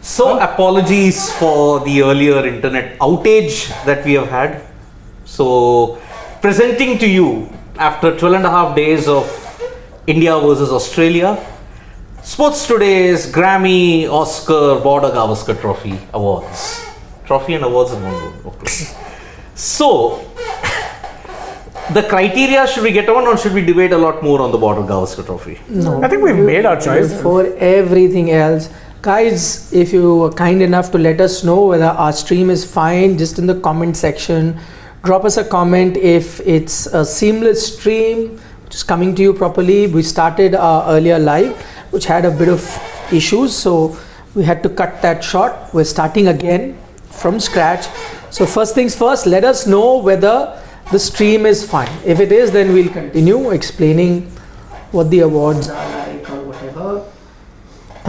So apologies for the earlier internet outage that we have had. So presenting to you after 12 and a half days of India versus Australia, Sports Today's Grammy, Oscar, Border-Gavaskar Trophy awards. Trophy and awards in one go. Okay. So, the criteria, should we get on or should we debate a lot more on the Border-Gavaskar Trophy? No. I think we've made our choice. For everything else. Guys, if you are kind enough to let us know whether our stream is fine, just in the comment section, drop us a comment if it's a seamless stream, which is coming to you properly. We started our earlier live, which had a bit of issues, so we had to cut that short. We're starting again from scratch. So first things first, let us know whether the stream is fine. If it is, then we'll continue explaining what the awards are like or whatever.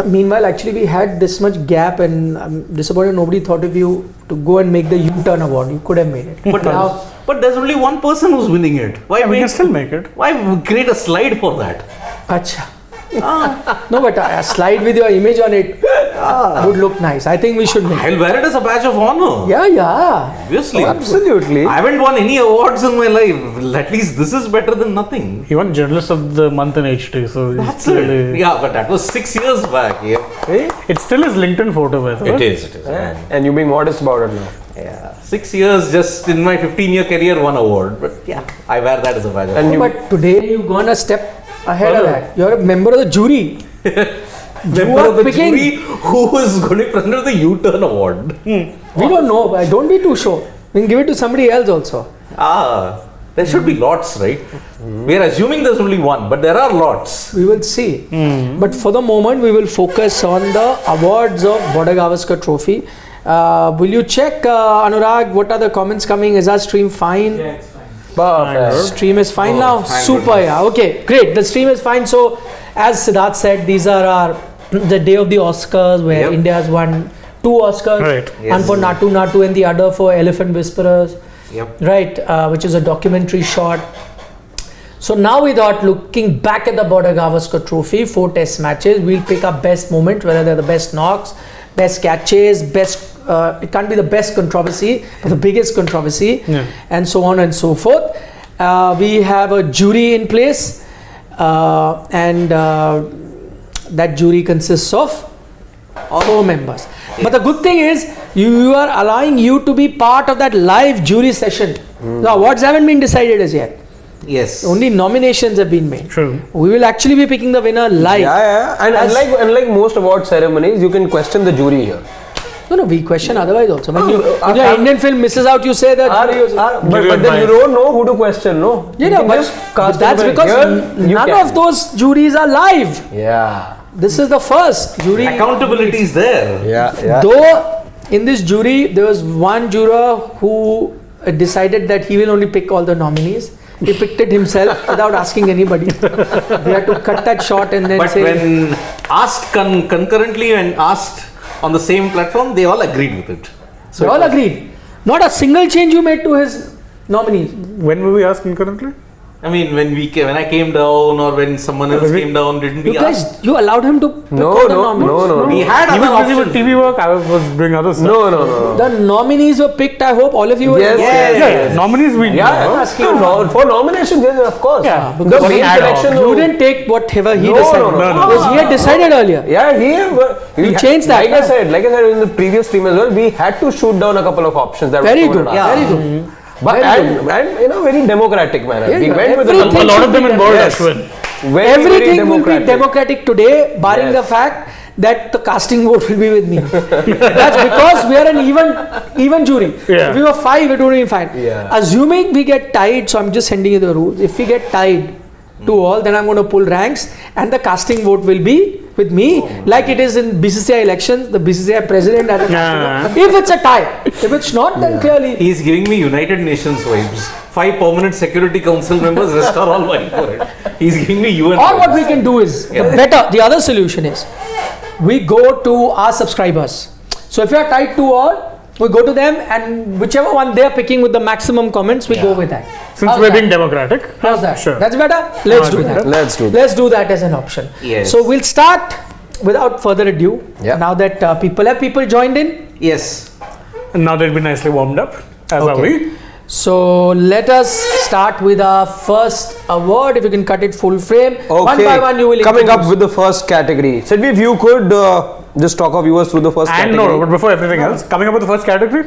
Meanwhile, actually we had this much gap and I'm disappointed nobody thought of you to go and make the U-turn award. You could have made it. But there's only one person who's winning it. Why we can still make it. Why create a slide for that? Acha. No, but a slide with your image on it would look nice. I think we should make it. I'll wear it as a badge of honor. Yeah. Obviously. Absolutely. I haven't won any awards in my life. At least this is better than nothing. He won Journalist of the Month in HT, so That's it. Yeah, but that was 6 years back. Yeah. It's still his LinkedIn photo, by the way. It is. And you being modest about it now. Yeah. 6 years just in my 15-year career, one award. But yeah, I wear that as a badge of honor. But today you've gone a step ahead of that. You're a member of the jury. Member of the jury who is going to be presented the U-turn award. We don't know, but don't be too sure. We can give it to somebody else also. There should be lots, right? We are assuming there's only one, but there are lots. We will see. But for the moment, we will focus on the awards of Border-Gavaskar Trophy. Will you check, Anurag, what are the comments coming? Is our stream fine? Yeah, it's fine. Stream is fine now? Super, yeah. Okay, great. The stream is fine. So, as Siddharth said, these are the day of the Oscars where India has won 2 Oscars. Right. One for Natu Natu and the other for Elephant Whisperers. Yep. Right, which is a documentary shot. So now we thought, looking back at the Border-Gavaskar Trophy, 4 test matches, we'll pick up best moment, whether they're the best knocks, best catches, best, it can't be the best controversy, but the biggest controversy, and so on and so forth. We have a jury in place, and that jury consists of 4 members. But the good thing is, you are allowing you to be part of that live jury session. The awards haven't been decided as yet. Yes. Only nominations have been made. True. We will actually be picking the winner live. Yeah. And unlike most award ceremonies, you can question the jury here. No, we question otherwise also. When your Indian film misses out, you say that. But then you don't know who to question, no? Yeah, but that's because none of those juries are live. Yeah. This is the first jury. Accountability is there. Yeah. Though in this jury, there was one juror who decided that he will only pick all the nominees. He picked it himself without asking anybody. We had to cut that short and then say. But when asked concurrently and asked on the same platform, they all agreed with it. So they all agreed. Not a single change you made to his nominees. When were we asked concurrently? I mean, when I came down or when someone else came down, didn't we ask? You allowed him to pick all the nominees? No. We had He other was busy with options. TV work, I was doing other stuff. No. The nominees were picked. I hope all of you were. Yes. Nominees we know. For nominations, yes, of course. Yeah, The because main ad hoc. selection. You didn't take whatever he No, decided. no. Because he had decided earlier. Yeah, You changed that, Like I said in the previous stream as well, we had to shoot down a couple of options that Very were good. thrown at us. Very good. But and in a very democratic manner. Yeah, we went with everything A lot of them should in be board, Yes. Ashwin. very Everything will be democratic today, barring Yes. the fact that the casting vote will be with me. That's because we are an even jury. Yeah. If we were 5, it would be fine. Yeah. Assuming we get tied, so I'm just sending you the rules. If we get tied to all, then I'm going to pull ranks, and the casting vote will be with me, like it is in BCCI elections. The BCCI president has a casting vote. If it's a tie, if it's not, then clearly. He's giving me United Nations vibes. 5 permanent Security Council members, rest are all vying for it. He's giving me UN. Or what vibes. we can do is the other solution is we go to our subscribers. So if you are tied to all, we go to them, and whichever one they are picking with the maximum comments, we go with that. Since How's we're that? being democratic. How's that? Sure. That's better. Let's do that. Let's do that. Let's do that as an option. Yes. So we'll start without further ado, Yeah. now that people joined in, Yes. And now they'll be nicely warmed up, as are we. so let us start with our first award. If you can cut it full frame, Okay. one by one you will Coming up introduce. with the first category. Sidvi, if you could just talk our viewers through the first And category. no, but before everything else, coming up with the first category.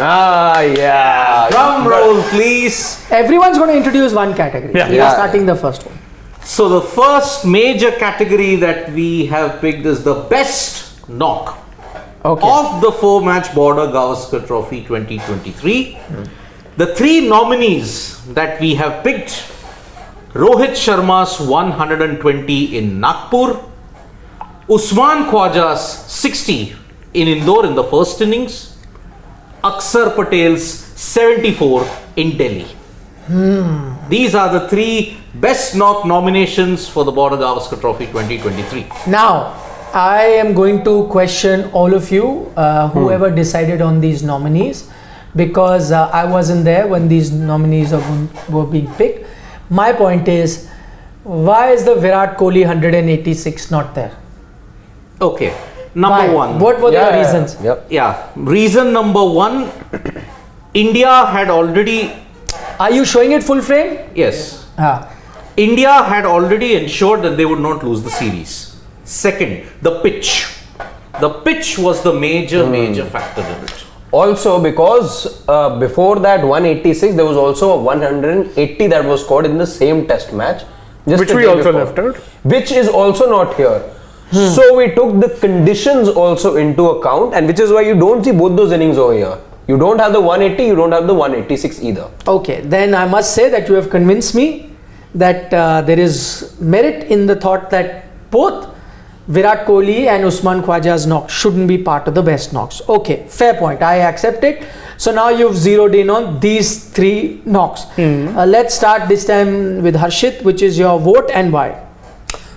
Ah, yeah. Drum roll, please. Everyone's going to introduce one category. Yeah. We are Yeah. starting the first one. So the first major category that we have picked is the best knock Okay. of the 4-match Border-Gavaskar Trophy 2023. The 3 nominees that we have picked: Rohit Sharma's 120 in Nagpur, Usman Khwaja's 60 in Indore in the first innings, Akshar Patel's 74 in Delhi. These are the 3 best knock nominations for the Border-Gavaskar Trophy 2023. Now, I am going to question all of you, whoever decided on these nominees, because I wasn't there when these nominees were being picked. My point is, why is the Virat Kohli 186 not there? Okay, number Why? one. What were the reasons? Yep. Yeah, reason number one, India had already, Are you showing it full frame? yes, Ah. India had already ensured that they would not lose the series. Second, the pitch. The pitch was the major factor in it. Also, because before that 186, there was also a 180 that was scored in the same test match. just Which the we day also before, left out. Which is also not here. So we took the conditions also into account, and which is why you don't see both those innings over here. You don't have the 180, you don't have the 186 either. Okay, then I must say that you have convinced me that there is merit in the thought that both Virat Kohli and Usman Khwaja's knocks shouldn't be part of the best knocks. Okay, fair point. I accept it. So now you've zeroed in on these 3 knocks. Let's start this time with Harshit, which is your vote and why.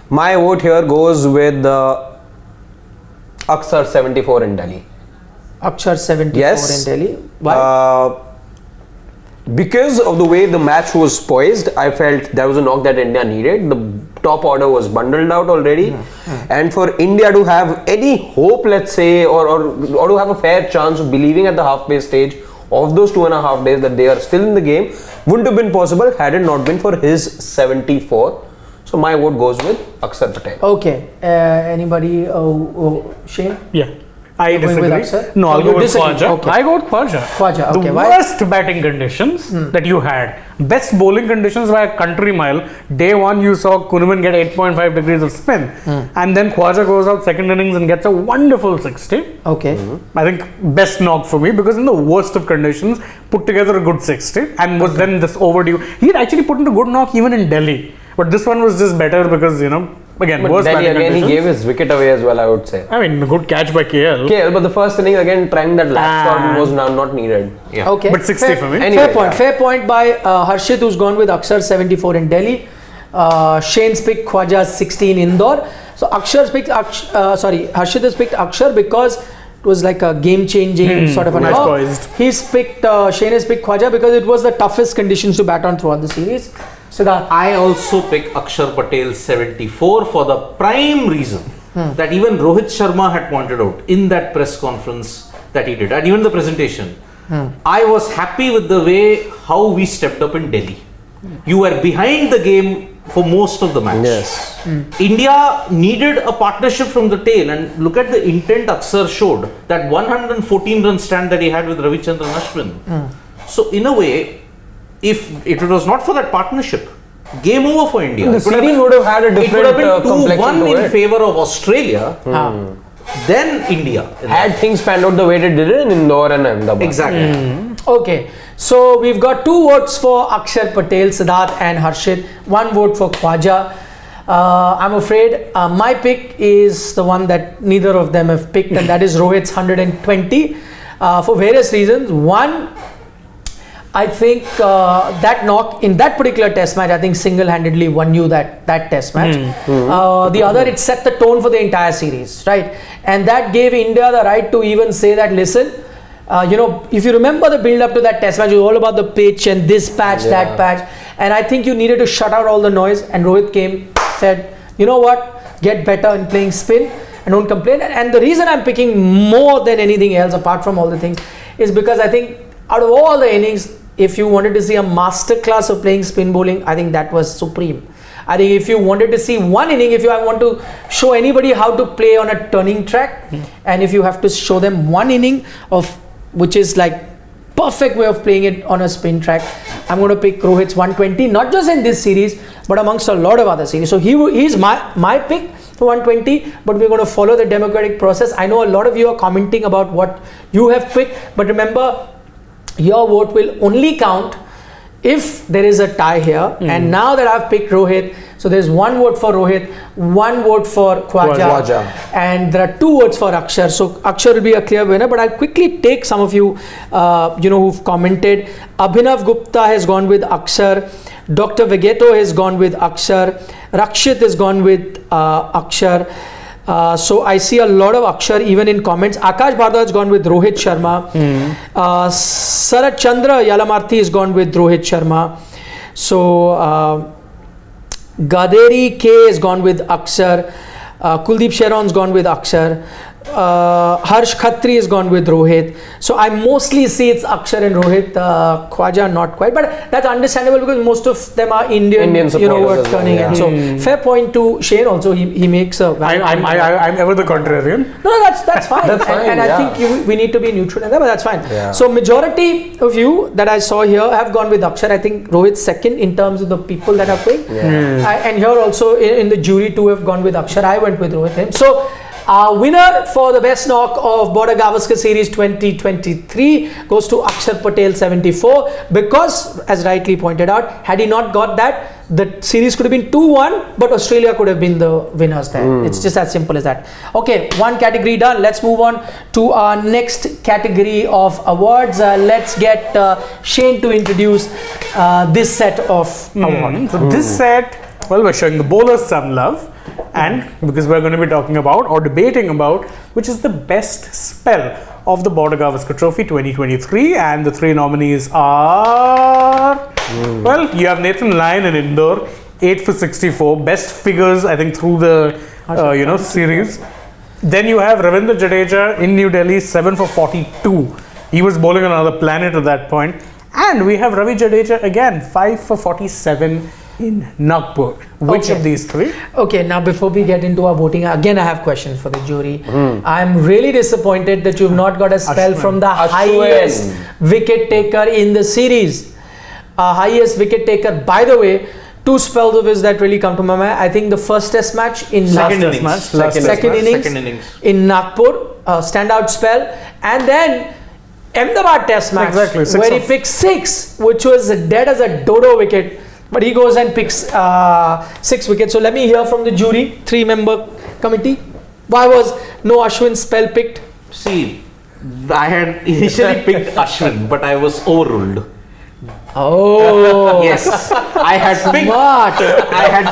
My vote here goes with Akshar 74 in Delhi. Akshar 74 Yes. in Delhi. Why? Because of the way the match was poised, I felt there was a knock that India needed. The top order was bundled out already, and for India to have any hope, let's say, or to have a fair chance of believing at the halfway stage of those 2.5 days that they are still in the game, wouldn't have been possible had it not been for his 74. So my vote goes with Akshar Patel. Okay, anybody? Shane? Yeah. I You're going disagree. with Akshar? No, Oh, I'll you go with disagree. Khwaja. Okay. I go with Khwaja. Khwaja, okay, The why? worst batting conditions that you had. Best bowling conditions by a country mile. Day 1 you saw Kunuman get 8.5 degrees of spin. And then Khwaja goes out second innings and gets a wonderful 60. Okay. I think best knock for me, because in the worst of conditions, put together a good 60 and was then this overdue. He had actually put in a good knock even in Delhi. But this one was just better because, again, But worst Delhi batting again, he conditions. gave his wicket away as well, I would say. I mean, a good catch by KL. Okay, but the first inning again trying that last shot was now not needed. Yeah. Okay. But 60 for me. Anyway, fair point. yeah. Fair point by Harshit, who's gone with Akshar 74 in Delhi. Shane's picked Khwaja 16 Indore. So Harshit has picked Akshar because it was like a game-changing sort of a Match knock. poised. Shane has picked Khwaja because it was the toughest conditions to bat on throughout the series. Siddharth. I also pick Akshar Patel 74 for the prime reason that even Rohit Sharma had pointed out in that press conference that he did, and even the presentation. I was happy with the way how we stepped up in Delhi. You were behind the game for most of the match. Yes. India needed a partnership from the tail, and look at the intent Akshar showed, that 114 run stand that he had with Ravichandran Ashwin. So in a way, if it was not for that partnership, game over for India. The series would have had a It would different have been complexion 2-1 to in it. favor of Australia, then India. Had things panned out the way they did in Indore and Ahmedabad. Exactly. Okay, so we've got 2 votes for Akshar Patel, Siddharth and Harshit, 1 vote for Khwaja. I'm afraid my pick is the one that neither of them have picked, and that is Rohit's 120 for various reasons. One, I think that knock in that particular test match, I think single-handedly won you that test match. The other, it set the tone for the entire series, right? And that gave India the right to even say that, listen, if you remember the build-up to that test match, it was all about the pitch and this patch, that patch. And I think you needed to shut out all the noise. And Rohit came, said, you know what? get better in playing spin and don't complain. And the reason I'm picking more than anything else, apart from all the things, is because I think out of all the innings, if you wanted to see a masterclass of playing spin bowling, I think that was supreme. I think if you wanted to see one inning, if I want to show anybody how to play on a turning track, and if you have to show them one inning of which is like perfect way of playing it on a spin track, I'm going to pick Rohit's 120, not just in this series, but amongst a lot of other series. So he's my pick for 120, but we're going to follow the democratic process. I know a lot of you are commenting about what you have picked, but remember, your vote will only count if there is a tie here. And now that I've picked Rohit, so there's one vote for Rohit, one vote for Khwaja, and there are 2 votes for Akshar. So Akshar will be a clear winner, but I'll quickly take some of you, who've commented. Abhinav Gupta has gone with Akshar. Dr. Vegeto has gone with Akshar. Rakshit has gone with Akshar. So I see a lot of Akshar even in comments. Akash Bhardwaj has gone with Rohit Sharma. Sarat Chandra Yalamarthi has gone with Rohit Sharma. So Gaderi K has gone with Akshar. Kuldeep Sharon's gone with Akshar. Harsh Khatri has gone with Rohit. So I mostly see it's Akshar and Rohit. Khwaja not quite, but that's understandable because most of them are Indian supporters turning in. So fair point to Shane also. He makes a valid point. I'm ever the contrarian. No, that's fine. That's fine, and I think we need to be neutral in that, but that's fine. Yeah. So majority of you that I saw here have gone with Akshar. I think Rohit's second in terms of the people that are playing. And here also in the jury 2 have gone with Akshar. I went with Rohit. So our winner for the best knock of Border-Gavaskar Series 2023 goes to Akshar Patel 74, because as rightly pointed out, had he not got that, the series could have been 2-1, but Australia could have been the winners there. It's just as simple as that. Okay, one category done. Let's move on to our next category of awards. Let's get Shane to introduce this set of awards. So this set, well, we're showing the bowlers some love, and because we're going to be talking about or debating about which is the best spell of the Border-Gavaskar Trophy 2023, and the 3 nominees are well, you have Nathan Lyon in Indore, 8 for 64, best figures I think through the series. Then you have Ravindra Jadeja in New Delhi, 7 for 42. He was bowling on another planet at that point. And we have Ravi Jadeja again, 5 for 47 in Nagpur. Which of these 3? Okay, now before we get into our voting, again I have questions for the jury. I'm really disappointed that you've not got a spell from the highest wicket taker in the series. Highest wicket taker, by the way, 2 spells of his that really come to my mind. I think the first test match in Second innings in Nagpur, standout spell, and then Ahmedabad test match where he picked 6, which was dead as a dodo wicket. But he goes and picks 6 wickets. So let me hear from the jury, 3-member committee. Why was no Ashwin spell picked? See, I had initially picked Ashwin, but I was overruled. Oh, Yes, I had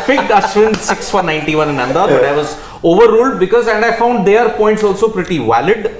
picked Ashwin 6 for 91 in Ahmedabad, but I was overruled and I found their points also pretty valid.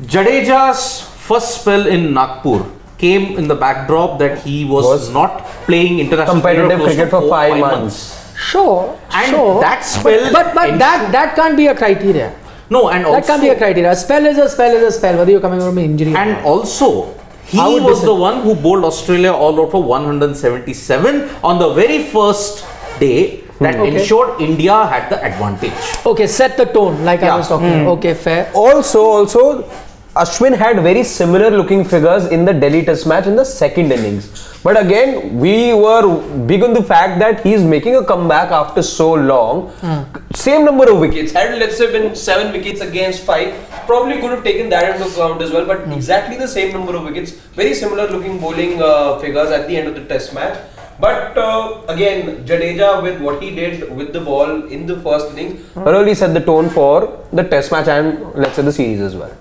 Jadeja's first spell in Nagpur came in the backdrop that he was not playing international cricket for 5 months. Sure. That spell, but that can't be a criteria. No, and also that can't be a criteria. A spell is a spell, whether you're coming from an injury. And also, he was the one who bowled Australia all out for 177 on the very first day that ensured India had the advantage. Okay, set the tone like I was talking. Okay, fair. Also, Ashwin had very similar looking figures in the Delhi Test match in the second innings. But again, we were big on the fact that he's making a comeback after so long. Same number of wickets. Had let's say been 7 wickets against 5, probably could have taken that into account as well. But exactly the same number of wickets, very similar looking bowling figures at the end of the Test match. But again, Jadeja with what he did with the ball in the first innings really set the tone for the Test match and let's say the series as well.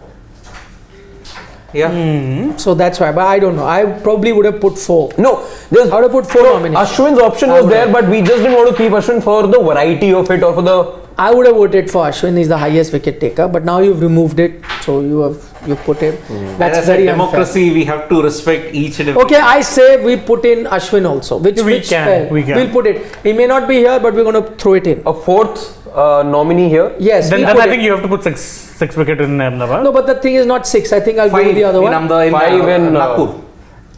Yeah. So that's why, but I don't know. I probably would have put 4. No, I would have put 4 nominations. Ashwin's option was there, but we just didn't want to keep Ashwin for the variety of it or for the. I would have voted for Ashwin. He's the highest wicket taker, but now you've removed it, so you have you put him. As That's I said, very unfair. democracy, we have to respect each and every. Okay, I say we put in Ashwin also. Which spell? We can. We'll put it. He may not be here, but we're going to throw it in. A fourth nominee here. Yes. Then we'll put I it. think you have to put six wicket in Ahmedabad. No, but the thing is not 6. I think I'll go with the other in one. Five in Nagpur.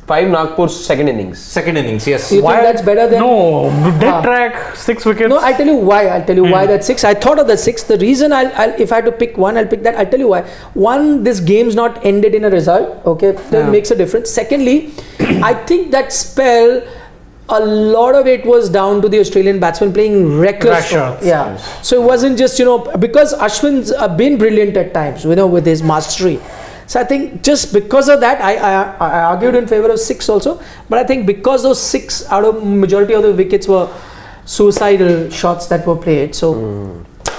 5 Nagpur's second innings. Second innings, yes. You think that's better than? No, dead track, 6 wickets. No, I'll tell you why. Why that's 6. I thought of the 6. The reason I'll if I had to pick one, I'll pick that. I'll tell you why. One, this game's not ended in a result. Okay, that makes a difference. Secondly, I think that spell, a lot of it was down to the Australian batsman playing reckless. shots. Yeah. So it wasn't just because Ashwin's been brilliant at times, with his mastery. So I think just because of that, I argued in favor of 6 also. But I think because those 6 out of majority of the wickets were suicidal shots that were played. So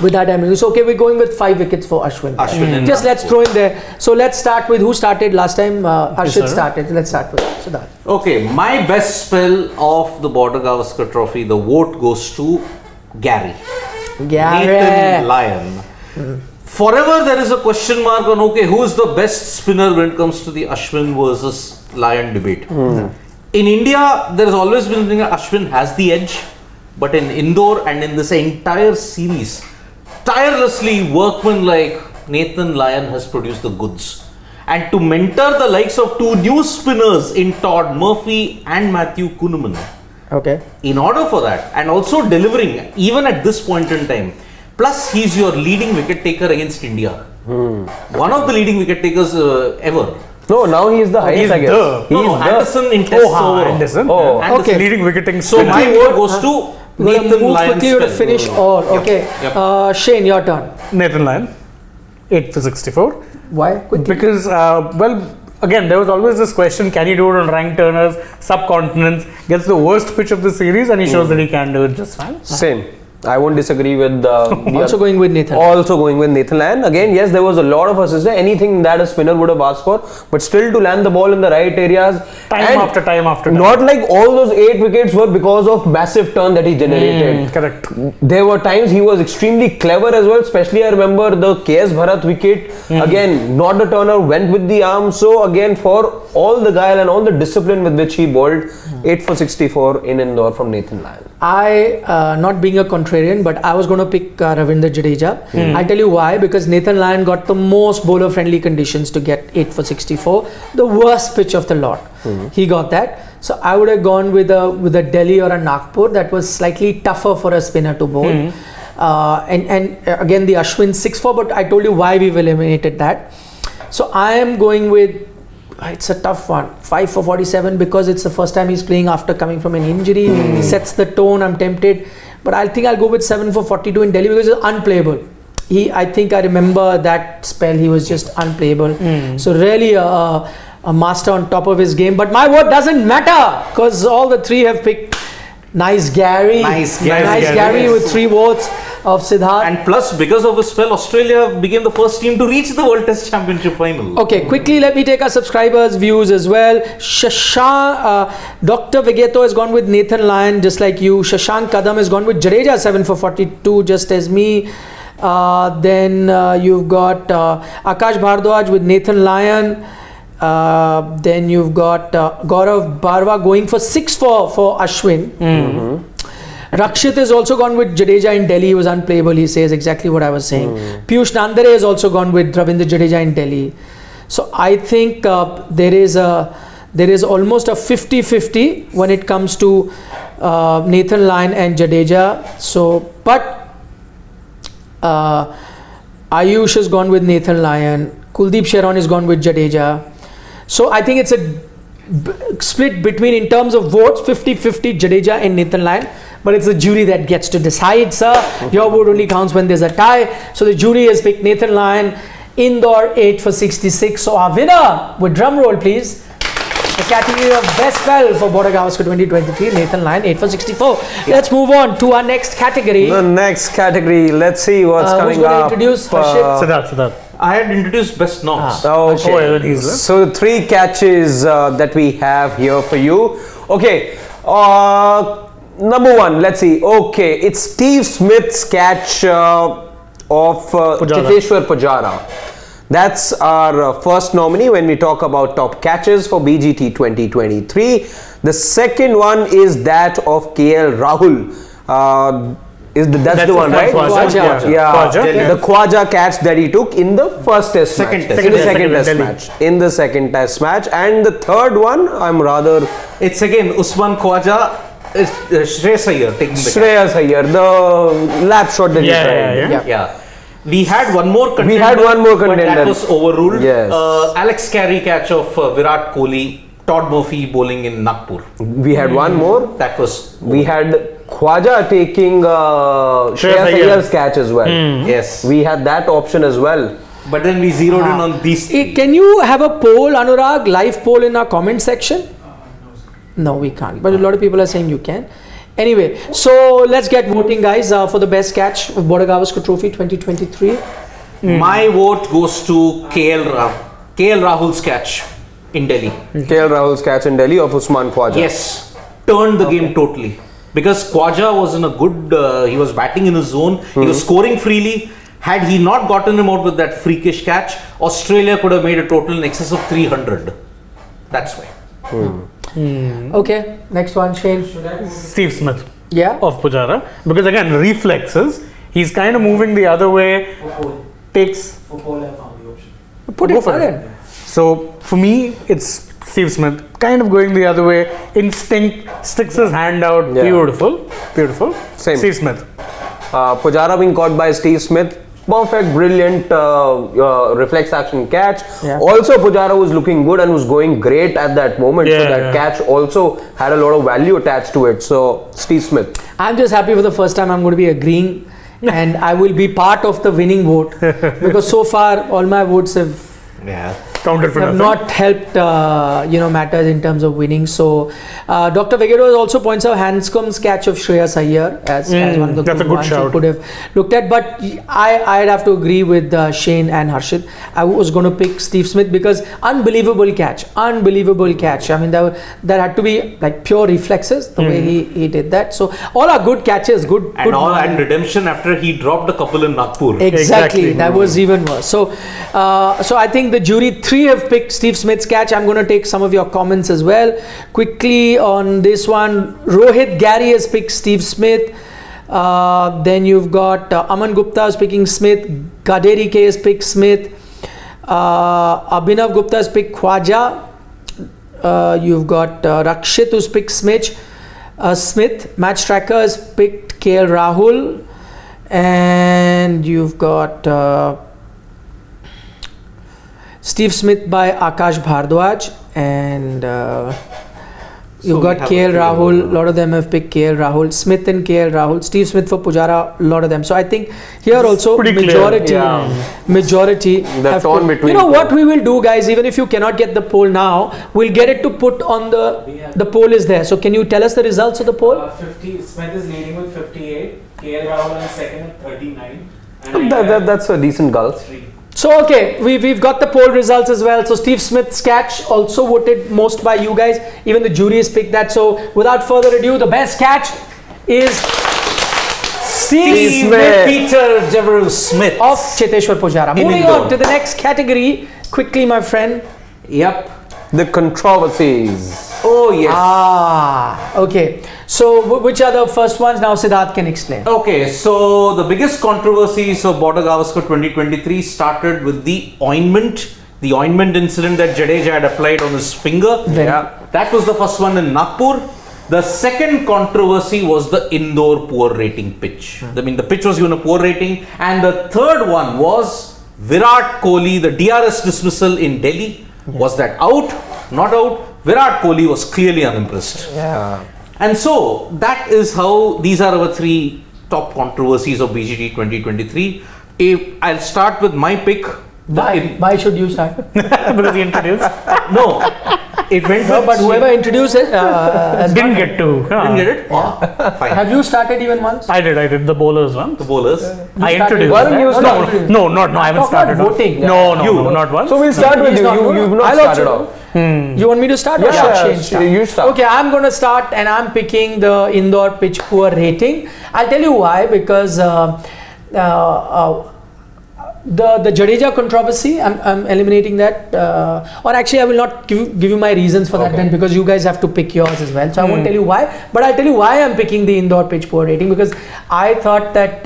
with that, I mean, it's okay. We're going with 5 wickets for Ashwin. And Just let's Nagpur. throw in there. So let's start with who started last time. Arshid sir. started. Let's start with Siddharth. Okay, my best spell of the Border-Gavaskar Trophy, the vote goes to Gary. Nathan Lyon. Forever there is a question mark on, okay, who is the best spinner when it comes to the Ashwin versus Lyon debate. In India, there has always been the thing that Ashwin has the edge, but in Indore and in this entire series, tirelessly workman like Nathan Lyon has produced the goods. And to mentor the likes of 2 new spinners in Todd Murphy and Matthew Kuhneman, Okay. in order for that, and also delivering even at this point in time, plus he's your leading wicket taker against India. One of the leading wicket takers ever. No, now he is the highest, he's I guess. the- He is Anderson in Test overall. Anderson. Oh. And Okay. the leading wicketing So spinner. my vote goes to We're going to Nathan move Lyon's quickly to spell. finish all. Okay. Yep. Shane, your turn. Nathan Lyon, 8 for 64. Why? Quickly. Because, again, there was always this question, can he do it on rank turners, subcontinents, gets the worst pitch of the series and he shows that he can do it just fine. Same. I won't disagree with Also going with Nathan. Also going with Nathan Lyon. Again, yes, there was a lot of assists there. Anything that a spinner would have asked for, but still to land the ball in the right areas. Time after time after time. Not like all those 8 wickets were because of massive turn that he generated. Correct. There were times he was extremely clever as well. Especially I remember the KS Bharat wicket. Again, not the turner, went with the arm. So again, for all the guile and all the discipline with which he bowled, 8 for 64 in Indore from Nathan Lyon. I, not being a contrarian, but I was going to pick Ravindra Jadeja. I'll tell you why. Because Nathan Lyon got the most bowler-friendly conditions to get 8 for 64. The worst pitch of the lot. He got that. So I would have gone with a Delhi or a Nagpur that was slightly tougher for a spinner to bowl. And again, the Ashwin 6-4, but I told you why we've eliminated that. So I am going with, it's a tough one, 5 for 47 because it's the first time he's playing after coming from an injury. Sets the tone. I'm tempted, but I think I'll go with 7 for 42 in Delhi because it's unplayable. I think I remember that spell. He was just unplayable. So really a master on top of his game. But my vote doesn't matter because all the 3 have picked nice Gary. Nice Gary, yes. With 3 votes of Siddharth. And plus, because of his spell, Australia became the first team to reach the World Test Championship final. Okay, quickly let me take our subscribers' views as well. Dr. Vegeto has gone with Nathan Lyon, just like you. Shashank Kadam has gone with Jadeja, 7 for 42, just as me. Then you've got Akash Bhardwaj with Nathan Lyon. Then you've got Gaurav Barwa going for 6 for Ashwin. Rakshit has also gone with Jadeja in Delhi. He was unplayable. He says exactly what I was saying. Piyush Nandare has also gone with Ravindra Jadeja in Delhi. So I think there is almost a 50-50 when it comes to Nathan Lyon and Jadeja. So, but Ayush has gone with Nathan Lyon. Kuldeep Sharon has gone with Jadeja. So I think it's a split between, in terms of votes, 50-50 Jadeja and Nathan Lyon. But it's the jury that gets to decide, sir. Your vote only counts when there's a tie. So the jury has picked Nathan Lyon, Indore 8 for 66. So our winner, with drum roll please, the category of best spell for Border-Gavaskar 2023, Nathan Lyon 8 for 64. Let's move on to our next category. The next category, let's see what's coming who's going up. to introduce Harshit? Siddharth. I had introduced best knocks. Okay. Oh, he's left. So 3 catches that we have here for you. Okay. Number 1, let's see. Okay, it's Steve Smith's catch of Chiteshwar Pujara. That's our first nominee when we talk about top catches for BGT 2023. The second one is that of KL Rahul. That's the one, right? Khwaja. Yeah, Khwaja. the Khwaja catch that he took in the first test Second match. test. In the Second second test test Delhi. match. In the second test match. And the third one, I'm rather It's again Usman Khwaja, Shreyas Iyer taking the catch. Shreyas Iyer, the lap shot that he Yeah, tried. yeah. Yeah. We had one more contender. We had one more But contender. that was overruled. Yes. Alex Carey catch of Virat Kohli, Todd Murphy bowling in Nagpur. We had one more. That was. We had Khwaja taking Shreyas Iyer. Iyer's catch as well. Yes. We had that option as well. But then we zeroed in on these three. Can you have a poll, Anurag, live poll in our comment section? No, we can't. But a lot of people are saying you can. Anyway, so let's get voting, guys, for the best catch of Border-Gavaskar Trophy 2023. My vote goes to KL Rahul's catch in Delhi. KL Rahul's catch in Delhi of Usman Khwaja. Yes, turned the game totally. Because Khwaja was in a good, he was batting in his zone, he was scoring freely. Had he not gotten him out with that freakish catch, Australia could have made a total in excess of 300. That's why. Okay, next one, Shane. Steve Smith Yeah. of Pujara. Because again, reflexes. He's kind of moving the other way. Takes. Put Go it for for it. it. So for me, it's Steve Smith. Kind of going the other way. Instinct. Sticks his hand out. Yeah. Beautiful. Beautiful. Same. Steve Smith. Pujara being caught by Steve Smith. Perfect, brilliant reflex action catch. Yeah. Also, Pujara was looking good and was going great at that moment. So Yeah, that yeah. catch also had a lot of value attached to it. So Steve Smith. I'm just happy for the first time I'm going to be agreeing and I will be part of the winning vote because so far all my votes have Counted for nothing. not helped matters in terms of winning. So Dr. Vegeros also points out Hanscom's catch of Shreyas Iyer as one of the that's a good ones you shout. could have looked at, but I'd have to agree with Shane and Harshit. I was going to pick Steve Smith because unbelievable catch. I mean that had to be like pure reflexes the way he did that. So all are good catches, good And redemption after he dropped a couple in Nagpur. Exactly. That was even worse. So, so I think the jury 3 have picked Steve Smith's catch. I'm going to take some of your comments as well. Quickly on this one, Rohit Gary has picked Steve Smith. Then you've got Aman Gupta is picking Smith. Gaderi K has picked Smith. Abhinav Gupta has picked Khwaja. You've got Rakshit who's picked Smith. Match Tracker has picked KL Rahul. And you've got Steve Smith by Akash Bhardwaj, and you've got KL Rahul. A lot of them have picked KL Rahul. Smith and KL Rahul. Steve Smith for Pujara. A lot of them. So I think here also pretty clear. majority. The have torn put- between You know two. what we will do, guys? Even if you cannot get the poll now, we'll get it to put on the poll is there. So can you tell us the results of the poll? 50. Smith is leading with 58. KL Rahul is second at 39. And That's a decent gulf. 3. So okay, we've got the poll results as well. So Steve Smith's catch also voted most by you guys. Even the jury has picked that. So without further ado, the best catch is Steve Smith. Peter Devereux Smith of Cheteshwar Pujara. In Moving Indore. on to the next category quickly, my friend. Yep. The controversies. Oh yes. Okay. So which are the first ones? Now Siddharth can explain. Okay, so the biggest controversies of Border-Gavaskar 2023 started with the ointment incident that Jadeja had applied on his finger. Yeah. That was the first one in Nagpur. The second controversy was the Indore poor rating pitch. I mean, the pitch was given a poor rating. And the third one was Virat Kohli, the DRS dismissal in Delhi. Was that out? Not out? Virat Kohli was clearly unimpressed. Yeah. And so that is how these are our 3 top controversies of BGT 2023. I'll start with my pick. Why should you start? Because he introduced. No, it went No, with but whoever introduced it Didn't get to. didn't get it. Fine. Have you started even once? I did. The bowlers one. The bowlers. I started introduced. one? that. You No, started. no, I haven't Talk about started. voting. No, not once. So we'll start with He's you. not- You've not I'll started also off. You want me to start? Or Yeah, should Shane start? you start. Okay, I'm going to start and I'm picking the Indore pitch poor rating. I'll tell you why, because The Jadeja controversy, I'm eliminating that. Or actually, I will not give you my reasons for that then, because you guys have to pick yours as well. So I won't tell you why, but I'll tell you why I'm picking the indoor pitch poor rating, because I thought that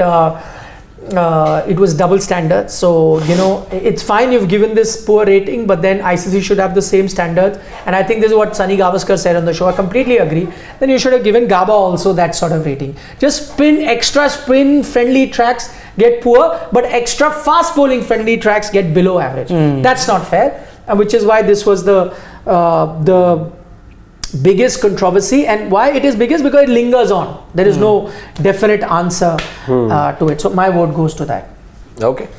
it was double standard. So, you know, it's fine you've given this poor rating, but then ICC should have the same standards. And I think this is what Sunny Gavaskar said on the show. I completely agree. Then you should have given GABA also that sort of rating. Just extra spin friendly tracks get poor, but extra fast bowling friendly tracks get below average. That's not fair, which is why this was the biggest controversy. And why it is biggest? Because it lingers on. There is no definite answer to it. So my vote goes to that. Okay.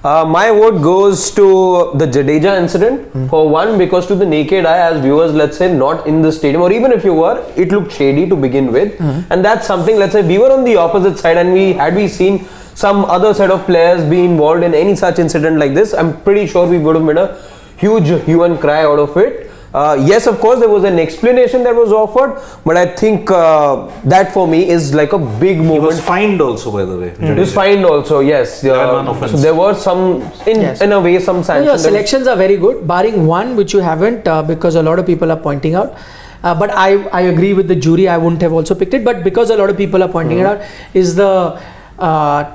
My vote goes to the Jadeja incident. For one, because to the naked eye, as viewers, let's say, not in the stadium, or even if you were, it looked shady to begin with. And that's something, let's say, we were on the opposite side, and we seen some other set of players be involved in any such incident like this, I'm pretty sure we would have made a huge hue and cry out of it. Yes, of course, there was an explanation that was offered, but I think that for me is like a big moment. He was fined also, by the way. He was fined also, yes. So there was some, in a way, some sanctions. Your selections are very good, barring one which you haven't, because a lot of people are pointing out. But I agree with the jury. I wouldn't have also picked it, but because a lot of people are pointing it out, is the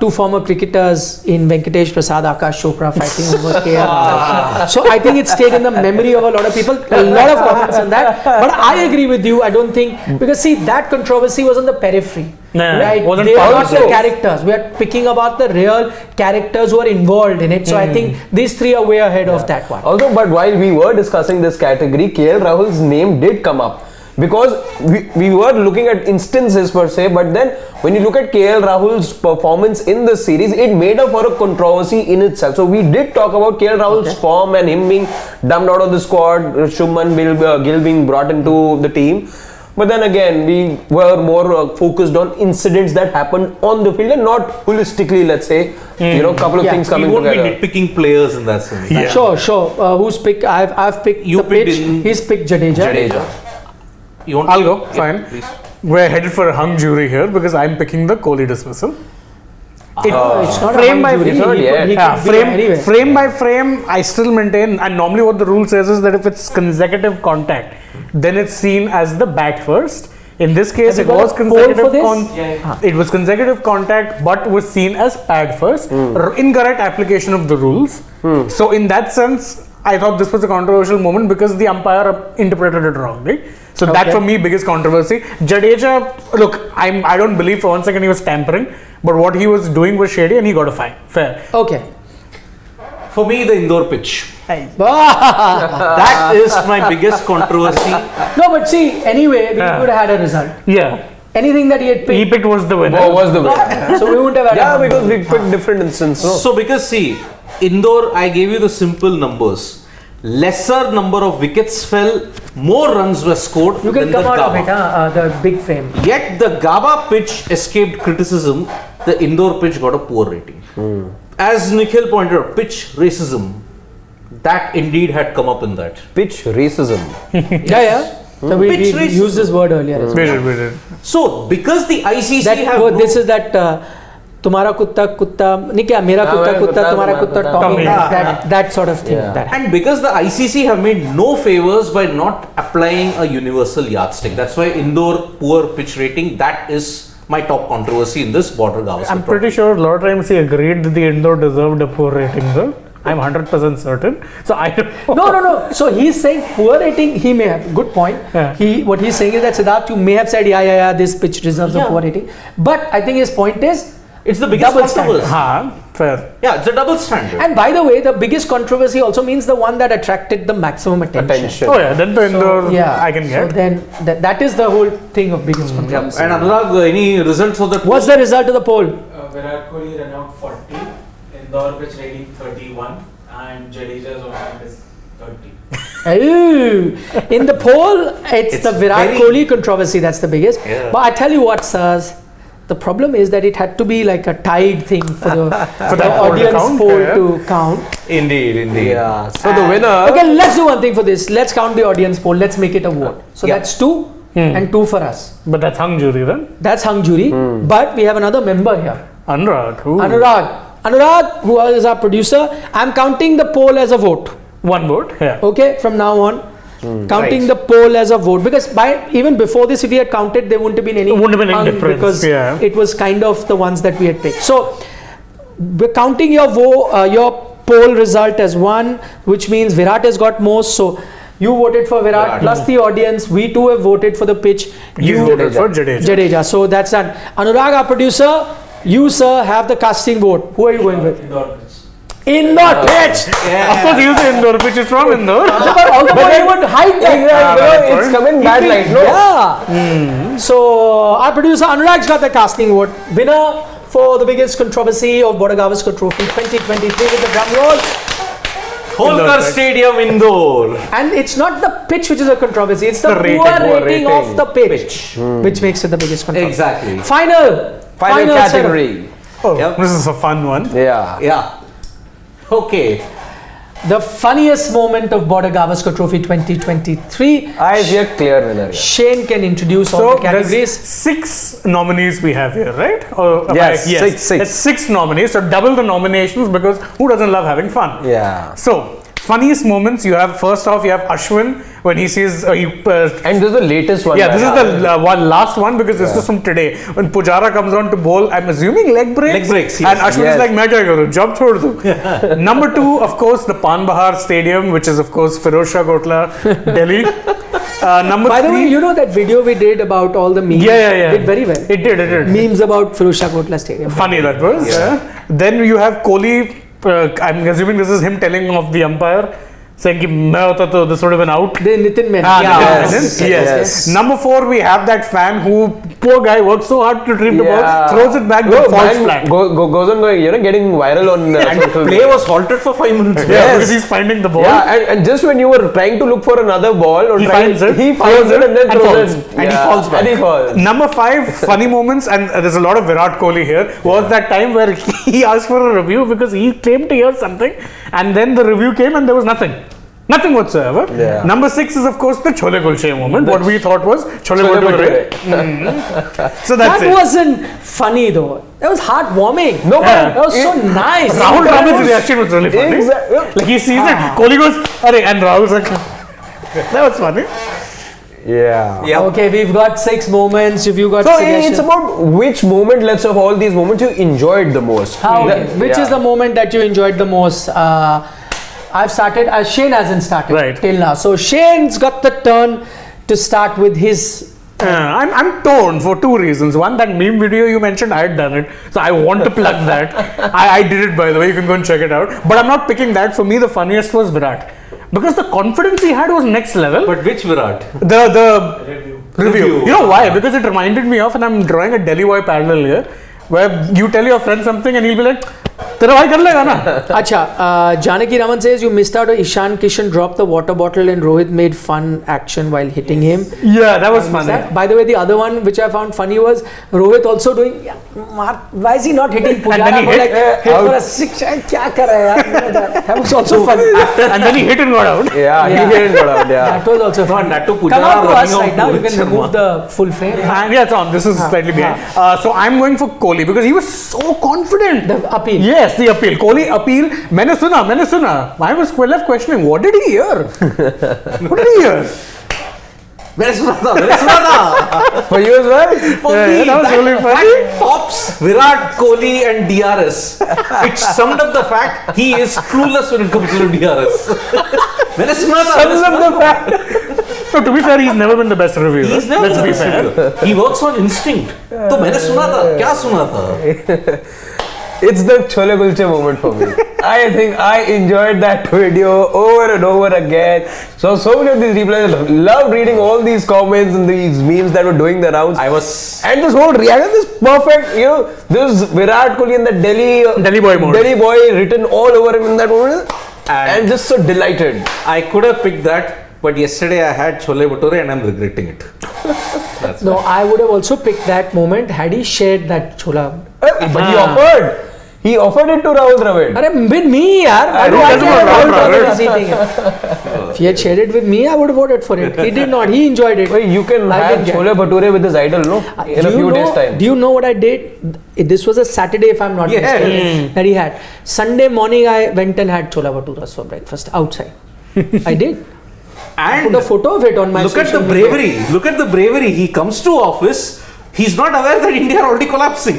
two former cricketers in Venkatesh Prasad, Akash Chopra fighting over KL. So I think it stayed in the memory of a lot of people. A lot of comments on that. But I agree with you. I don't think, because see, that controversy was on the periphery. Right? They are not the characters. We are picking about the real characters who are involved in it. So I think these three are way ahead of that one. Also, but while we were discussing this category, KL Rahul's name did come up. Because we were looking at instances per se, but then when you look at KL Rahul's performance in the series, it made up for a controversy in itself. So we did talk about KL Rahul's form and him being dumped out of the squad, Shubman Gill being brought into the team. But then again, we were more focused on incidents that happened on the field and not holistically, let's say, you know, a couple of things coming together. We won't be nitpicking players in that sense. Yeah. Sure. Who's picked? I've picked the pitch. He's picked Jadeja. I'll go, fine. Please. We're headed for a hung jury here because I'm picking the Kohli dismissal. It's not frame a jury. Frame by frame, I still maintain, and normally what the rule says is that if it's consecutive contact, then it's seen as the bat first. In this case, it was consecutive contact, but was seen as pad first. Incorrect application of the rules. So in that sense, I thought this was a controversial moment because the umpire interpreted it wrongly. So that for me, biggest controversy. Jadeja, look, I don't believe for 1 second he was tampering, but what he was doing was shady and he got a fine. Fair. Okay. For me, the indoor pitch. That is my biggest controversy. No, but see, anyway, we would have had a result. Yeah. Anything that he had picked. He picked was the winner. So we wouldn't have had because we picked different instances. So because see, indoor, I gave you the simple numbers. Lesser number of wickets fell, more runs were scored. You can come out of it, the big frame. Yet the GABA pitch escaped criticism. The indoor pitch got a poor rating. As Nikhil pointed out, pitch racism. That indeed had come up in that. Pitch racism. Yeah. So we used this word earlier. We did. So because the ICC this is that. Tumhara kutta नहीं क्या मेरा कुत्ता तुम्हारा कुत्ता Tommy, that sort of thing. And because the ICC have made no favors by not applying a universal yardstick, that's why indoor poor pitch rating, that is my top controversy in this Border-Gavaskar I'm pretty sure a lot of times he agreed that the indoor deserved a poor rating though. I'm 100% certain. So I don't No. So he's saying poor rating, he may have. Good point. What he's saying is that Siddharth, you may have said, this pitch deserves a poor rating. But I think his point is, it's the biggest controversy. Fair. Yeah, it's a double standard. And by the way, the biggest controversy also means the one that attracted the maximum attention. Oh yeah, then the indoor I can get. So then that is the whole thing of biggest controversy. And Anurag, any results for the poll? What's the result of the poll? Virat Kohli ran out 40, indoor pitch rating 31, and Jadeja's on is 30. In the poll, it's the Virat Kohli controversy that's the biggest. Yeah. But I tell you what, sirs, the problem is that it had to be like a tied thing for the audience poll to count. Indeed. Yeah. So the winner. Okay, let's do one thing for this. Let's count the audience poll. Let's make it a vote. So that's 2 and 2 for us. But that's hung jury then? That's hung jury. But we have another member here. Anurag. Anurag, who is our producer, I'm counting the poll as a vote. One vote. Yeah. Okay, from now on, counting right. the poll as a vote, because even before this, if we had counted, there wouldn't have been any. Wouldn't have been any hung difference, because yeah. it was kind of the ones that we had picked. So we're counting your your poll result as one, which means Virat has got most. So you voted for Virat plus the audience. We too have voted for the pitch. You voted for Jadeja. So that's done. Anurag, our producer, you sir have the casting vote. Who are you going with? Indoor pitch. Indoor pitch. Of course, he'll say Indore, which is from Indore. But he would hide that. It's coming bad light, no? Yeah. So our producer Anurag's got the casting vote. Winner for the biggest controversy of Border-Gavaskar Trophy 2023 with the drum roll. Holkar Stadium, Indore. And it's not the pitch which is a controversy, it's the rating. poor rating of the pitch, which makes it the biggest controversy. Exactly. Final category. Oh, Yep. this is a fun one. Yeah. Yeah. Okay. The funniest moment of Border-Gavaskar Trophy 2023. I see a clear winner. Shane can introduce all So the there's categories. 6 nominees we have here, right? Or Yes, yes. six. It's 6 nominees, so double the nominations because who doesn't love having fun? Yeah. So funniest moments you have. First off, you have Ashwin when he says And this is the latest one. yeah, this is the last one because this is from today. When Pujara comes on to bowl, I'm assuming leg breaks. Leg breaks, yes. And Ashwin Yes. is like, "Main kya karu? Job chhod do." Number 2, of course, the Pan Bahar Stadium, which is of course Firozshah Kotla, Delhi. Number By the 3. way, you know that video we did about all the memes? Yeah. Did very well. It did. Memes about Firozshah Kotla Stadium. Funny that was. Yeah. Then you have Kohli. I'm assuming this is him telling of the umpire, saying कि मैं होता तो this would have been out. The Nitin Menon. Yes. Yes. Number 4, we have that fan who, poor guy, works so hard to retrieve the ball, Yeah. throws it back, but falls flat. Goes on going, getting viral on social Play media. was halted for 5 minutes. Yeah, because he's finding the ball. Yeah, and just when you were trying to look for another ball, or He trying, finds it, he throws finds it, it, and then and throws falls. it. And he Yeah, falls back. And he falls. Number 5, funny moments, and there's a lot of Virat Kohli here, was that time where he asked for a review because he claimed to hear something, and then the review came and there was nothing. Nothing whatsoever. Yeah. Number 6 is, of course, the Chole Kulche moment. What we thought was Chole Bhature. So that's That it. wasn't funny though. That was heartwarming. No, Yeah. That was so nice. Rahul Dravid's reaction was really funny. Exactly. Like he sees it, Kohli goes, "Arey," and Rahul's like, that was funny. Yeah. Yeah. Okay, we've got 6 moments. If you got So suggestions. it's about which moment, let's say, of all these moments you enjoyed the most. Which is the moment that you enjoyed the most? I've started. Shane hasn't started Right. till now. So Shane's got the turn to start with his. I'm torn for 2 reasons. One, that meme video you mentioned, I had done it. So I want to plug that. I did it, by the way. You can go and check it out. But I'm not picking that. For me, the funniest was Virat. Because the confidence he had was next level. But which Virat? The Review. You know why? Because it reminded me of, and I'm drawing a Delhi boy parallel here, where you tell your friend something and he'll be like, "Tera bhai kar lega na." Acha, Janaki Raman says you missed out. Ishan Kishan dropped the water bottle and Rohit made fun action while hitting him. Yeah, that was funny. By the way, the other one which I found funny was Rohit also doing. Why is he not hitting Pujara? then he hit, like, hit for a 6. Kya kar raha hai yaar? That was also funny. And then he hit and got out. Yeah, Yeah. he didn't go out. Yeah. That was also No, funny. and that too, Come Pujara on to us running right out now. You Rohit can remove Sharma. the full frame. And yeah, it's on. This is slightly behind. So I'm going for Kohli because he was so confident. The appeal. Yes, the appeal. Kohli appeal. मैंने सुना. I was left questioning. What did he hear? What did he hear? मैंने सुना था. For you as well? For Yeah, me, that was really funny. that tops Virat Kohli and DRS. It summed up the fact he is clueless when it comes to DRS. मैंने सुना था. Sums up the fact. So to be fair, he's never been the best reviewer. He's never Let's be been fair. fair. He works on instinct. तो मैंने सुना था. क्या सुना था? It's the Chole Kulche moment for me. I think I enjoyed that video over and over again. So many of these replays, loved reading all these comments and these memes that were doing the rounds. And this whole reaction is perfect. This Virat Kohli and the Delhi boy mode. Delhi boy written all over him in that moment. And just so delighted. I could have picked that, but yesterday I had Chole Bhature and I'm regretting it. That's No, I would have also picked that moment had he shared that chola. But he offered. He offered it to Rahul Dravid. Arey, with me, yaar. Why do I doesn't care want Rahul Rahul Dravid Dravid. is eating it? If he had shared it with me, I would have voted for it. He did not. He enjoyed it. You can I have didn't get chole bhature with his idol, no? In a few days' time. Do you know what I did? This was a Saturday, if I'm not mistaken, that he had. Sunday morning, I went and had chola bhaturas for breakfast outside. I did. I And put a photo of it on my look at the social media. bravery. Look at the bravery. He comes to office. He's not aware that India are already collapsing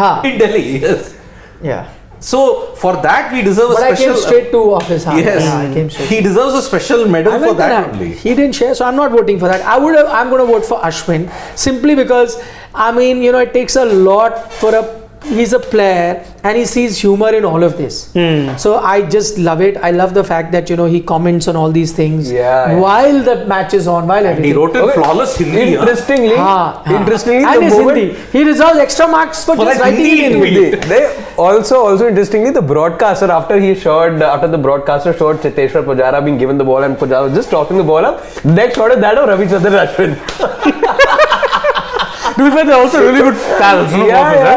Ha. in Delhi. Yes. Yeah. So for that we deserve But a I special. came straight to office. Ha. Yes. Yeah, I came straight. He deserves a special medal I for went that and had. only. He didn't share, so I'm not voting for that. I'm going to vote for Ashwin simply because it takes a lot for he's a player and he sees humor in all of this. So I just love it. I love the fact that he comments on all these things while the match is on, while And everything. he wrote in flawless Hindi. Interestingly, And the his moment Hindi. He deserves extra marks for just that writing it in Hindi Hindi. they also interestingly, the broadcaster after the broadcaster showed Cheteshwar Pujara being given the ball and Pujara was just tossing the ball up. Next shot is that of Ravichandran Ashwin. To be fair, they're also really good pals. No? Both of them.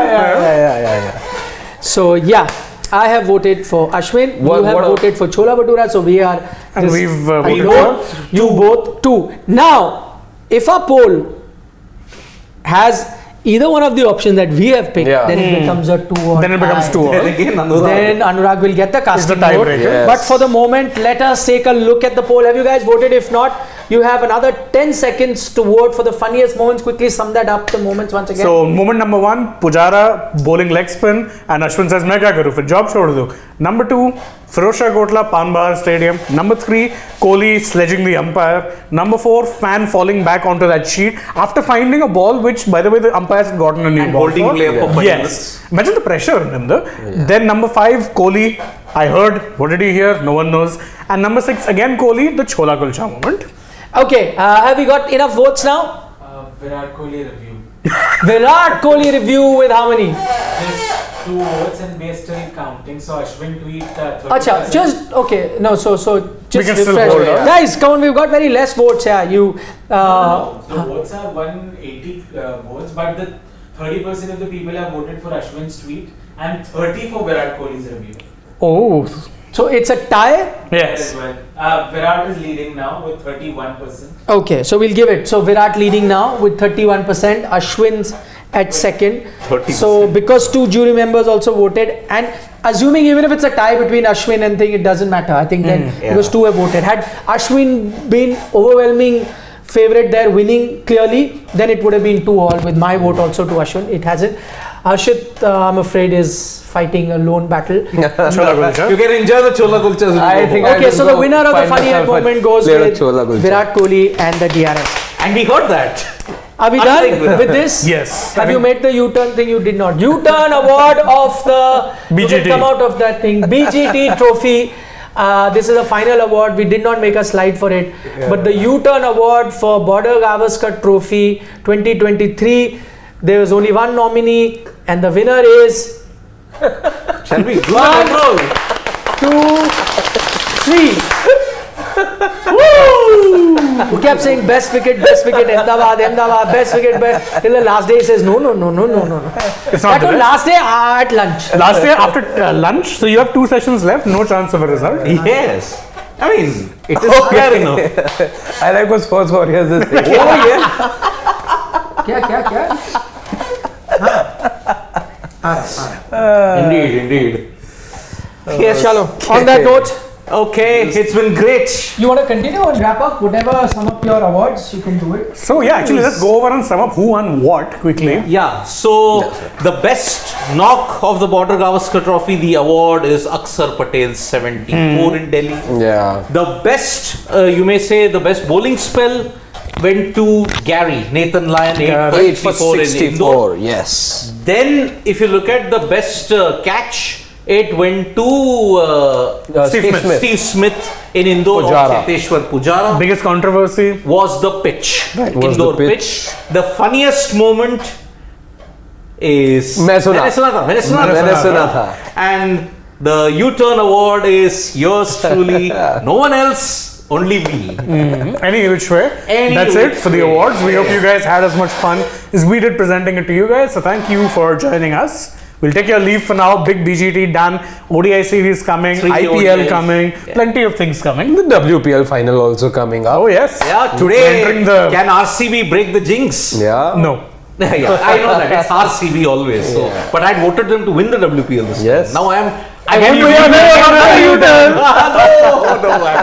Yeah. So I have voted for Ashwin. You have voted for Chola Bhatura. So we are. And we've voted both. You both two. Now, if a poll has either one of the options that we have picked, then it becomes a 2 or Then it becomes tie. 2 all. Then again, Anurag. Then Anurag will get the casting the vote. tiebreaker. Yes. But for the moment, let us take a look at the poll. Have you guys voted? If not, you have another 10 seconds to vote for the funniest moments. Quickly sum that up, the moments once again. So moment number 1, Pujara bowling leg spin and Ashwin says, "मैं क्या करूँ? फिर job छोड़ दूँ." Number 2, Firozshah Kotla, Pan Bahar Stadium. Number 3, Kohli sledging the umpire. Number 4, fan falling back onto that sheet after finding a ball which, by the way, the umpires had gotten a new And ball holding for. play for 5 Yes. minutes. Imagine the pressure in him though. Then number 5, Kohli. I heard. What did he hear? No one knows. And number 6, again Kohli, the Chola Kulcha moment. Okay, have we got enough votes now? Virat Kohli review. Virat Kohli review with how many? Just 2 votes and we are still counting. So Ashwin tweet 30%. Acha, just okay. No, so just can still refresh. hold on. Guys, come on, we've got very less votes here. You No, the votes are 180 votes, but the 30% of the people have voted for Ashwin's tweet and 30 for Virat Kohli's review. Oh, so it's a tie. yes. As well. Virat is leading now with 31%. Okay, so we'll give it. So Virat leading now with 31%. Ashwin's at second. 30%. So because 2 jury members also voted, and assuming even if it's a tie between Ashwin and thing, it doesn't matter. I think then because 2 have voted. Had Ashwin been overwhelming favorite there, winning clearly, then it would have been 2 all with my vote also to Ashwin. It hasn't. Harshit, I'm afraid, is fighting a lone battle. Chola Kulcha. You can enjoy the Chola Kulchas. I think I Okay, will so the go winner of the find funniest myself a moment goes plate of with Chola Kulcha. Virat Kohli and the DRS. And he got that. Are we Unlike done Virat. with this? Yes. Have you made the U-turn thing? You did not. U-turn award of the BGT. Come out of that thing. BGT trophy. This is a final award. We did not make a slide for it, but the U-turn award for Border-Gavaskar Trophy 2023. There was only one nominee, and the winner is Shall we? Do 1, the roll. 2, 3. Woo! He kept saying best wicket, Ahmedabad, best wicket, best. Till the last day he says no. It's That not the was best. last day at lunch. Last day after lunch, so you have 2 sessions left, no chance of a result. Yes. I mean, it is fair enough. I like what Sports Warriors is saying. Oh, yeah. क्या? Indeed. Yes. Chalo. On that note, Okay, it's been great. you want to continue and wrap up whatever sum up your awards? You can do it. So yeah, actually let's go over and sum up who won what quickly. Yeah, so the best knock of the Border-Gavaskar Trophy, the award is Akshar Patel's 74 in Delhi. Yeah. The best, you may say, the best bowling spell went to Gary, Nathan Lyon, 8 for 64 in Indore. Yes. Then, if you look at the best catch, it went to Steve Smith in Indore, Pujara. Cheteshwar Pujara. Biggest controversy. Was the pitch. was Indore the pitch. The funniest moment is मैं सुना था. And the U-turn award is yours truly. No one else, only me. Any which way. That's it for the awards. We hope you guys had as much fun as we did presenting it to you guys. So thank you for joining us We'll take your leave for now. Big BGT done. ODI series coming. 3 IPL ODIs. coming. Plenty of things coming. The WPL final also coming up. Oh yes. Yeah, We're today, entering the can RCB break the jinx? Yeah. no. Yeah, I know that. It's RCB always. So, but I voted them to win the WPL this Yes. time. Now I Again, will we are no, I'm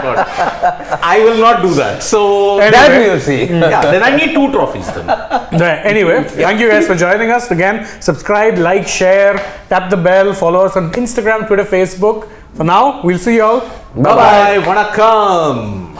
not. I will not do that. So, That we will see. yeah, then I need 2 trophies then. Right. Anyway, thank you guys for joining us again. Subscribe, like, share, tap the bell, follow us on Instagram, Twitter, Facebook. For now, we'll see you all. Bye-bye. Vanakkam.